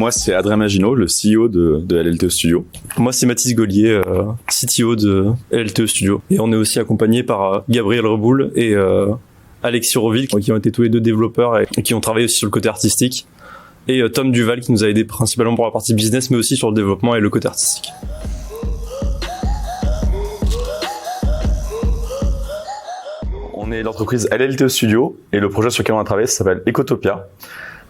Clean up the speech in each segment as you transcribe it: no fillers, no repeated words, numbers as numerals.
Moi, c'est Adrien Maginot, le CEO de LLTE Studio. Moi, c'est Mathis Gaulier, CTO de LLTE Studio. Et on est aussi accompagné par Gabriel Reboul et Alexis Roville, qui ont été tous les deux développeurs et qui ont travaillé aussi sur le côté artistique. Et Tom Duval, qui nous a aidé principalement pour la partie business, mais aussi sur le développement et le côté artistique. On est l'entreprise LLTE Studio et le projet sur lequel on a travaillé s'appelle Ecotopia.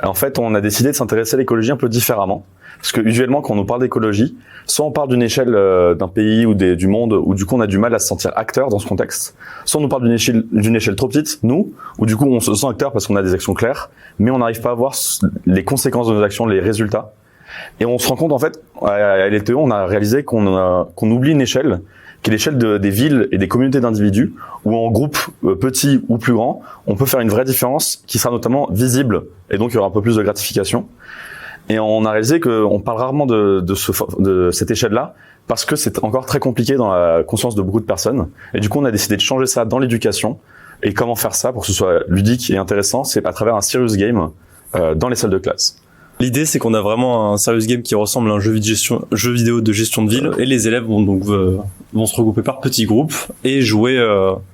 En fait, on a décidé de s'intéresser à l'écologie un peu différemment. Parce que usuellement, quand on nous parle d'écologie, soit on parle d'une échelle d'un pays ou du monde, où du coup on a du mal à se sentir acteur dans ce contexte. Soit on nous parle d'une échelle trop petite, nous, où du coup on se sent acteur parce qu'on a des actions claires, mais on n'arrive pas à voir les conséquences de nos actions, les résultats. Et on se rend compte en fait, à LLTE, on a réalisé qu'on oublie une échelle, qui est l'échelle des villes et des communautés d'individus, où en groupe petit ou plus grand, on peut faire une vraie différence qui sera notamment visible, et donc il y aura un peu plus de gratification. Et on a réalisé qu'on parle rarement de cette échelle-là, parce que c'est encore très compliqué dans la conscience de beaucoup de personnes. Et du coup, on a décidé de changer ça dans l'éducation. Et comment faire ça pour que ce soit ludique et intéressant, c'est à travers un serious game dans les salles de classe. L'idée, c'est qu'on a vraiment un serious game qui ressemble à un jeu vidéo de gestion de ville, et les élèves vont se regrouper par petits groupes et jouer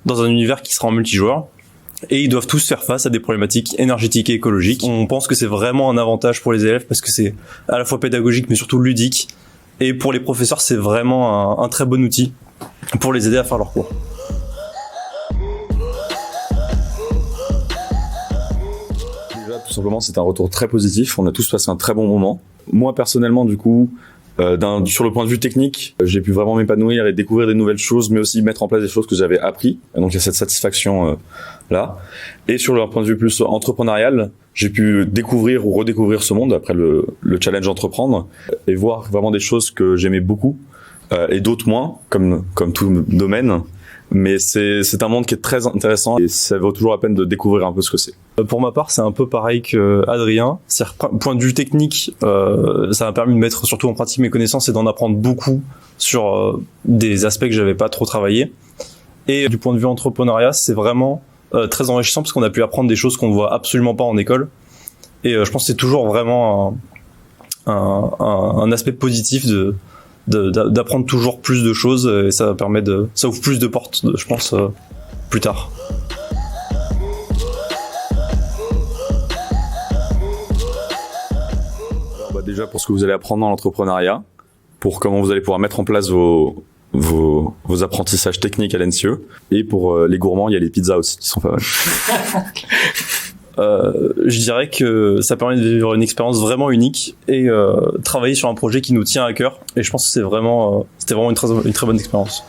dans un univers qui sera en multijoueur. Et ils doivent tous faire face à des problématiques énergétiques et écologiques. On pense que c'est vraiment un avantage pour les élèves parce que c'est à la fois pédagogique mais surtout ludique. Et pour les professeurs, c'est vraiment un très bon outil pour les aider à faire leur cours. Déjà, tout simplement, c'est un retour très positif. On a tous passé un très bon moment. Moi, personnellement, du coup, sur le point de vue technique, j'ai pu vraiment m'épanouir et découvrir des nouvelles choses, mais aussi mettre en place des choses que j'avais appris. Et donc il y a cette satisfaction là. Et sur le point de vue plus entrepreneurial, j'ai pu découvrir ou redécouvrir ce monde après le challenge entreprendre et voir vraiment des choses que j'aimais beaucoup et d'autres moins, comme tout domaine. Mais c'est un monde qui est très intéressant et ça vaut toujours la peine de découvrir un peu ce que c'est. Pour ma part, c'est un peu pareil que Adrien. C'est-à-dire, point de vue technique, ça m'a permis de mettre surtout en pratique mes connaissances et d'en apprendre beaucoup sur des aspects que j'avais pas trop travaillé. Et du point de vue entrepreneuriat, c'est vraiment très enrichissant parce qu'on a pu apprendre des choses qu'on ne voit absolument pas en école. Et je pense que c'est toujours vraiment un aspect positif d'apprendre toujours plus de choses et ça ouvre plus de portes, je pense, plus tard. Alors, déjà pour ce que vous allez apprendre dans l'entrepreneuriat, pour comment vous allez pouvoir mettre en place vos apprentissages techniques à l'ENSIE, et pour les gourmands, il y a les pizzas aussi qui sont pas mal. Je dirais que ça permet de vivre une expérience vraiment unique et travailler sur un projet qui nous tient à cœur. Et je pense que c'était vraiment une très bonne expérience.